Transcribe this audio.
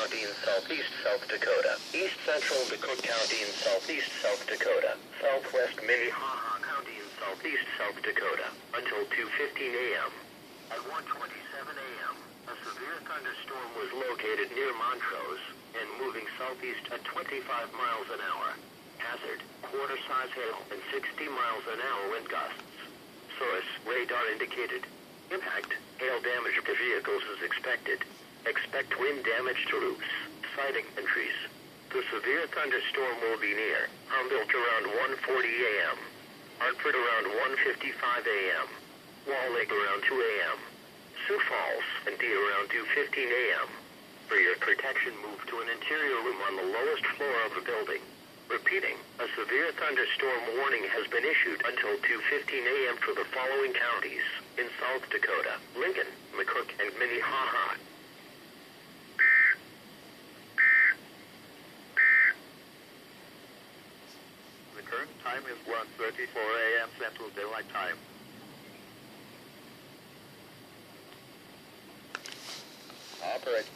County in southeast South Dakota, east central Dakota County in southeast South Dakota, southwest Minnehaha County in southeast South Dakota, until 2:15 a.m. At 1:27 a.m., a severe thunderstorm was located near Montrose and moving southeast at 25 miles an hour. Hazard, quarter-size hail and 60 miles an hour wind gusts. Source, radar indicated. Impact, hail damage to vehicles is expected. Expect wind damage to roofs, siding, and trees. The severe thunderstorm will be near Humboldt around 1:40 a.m., Hartford around 1:55 a.m., Wall Lake around 2 a.m., Sioux Falls and Dee around 2:15 a.m. For your protection, move to an interior room on the lowest floor of the building. Repeating, a severe thunderstorm warning has been issued until 2:15 a.m. for the following counties in South Dakota: Lincoln, McCook, and Minnehaha. The current time is 1:34 a.m. Central Daylight Time. Operate.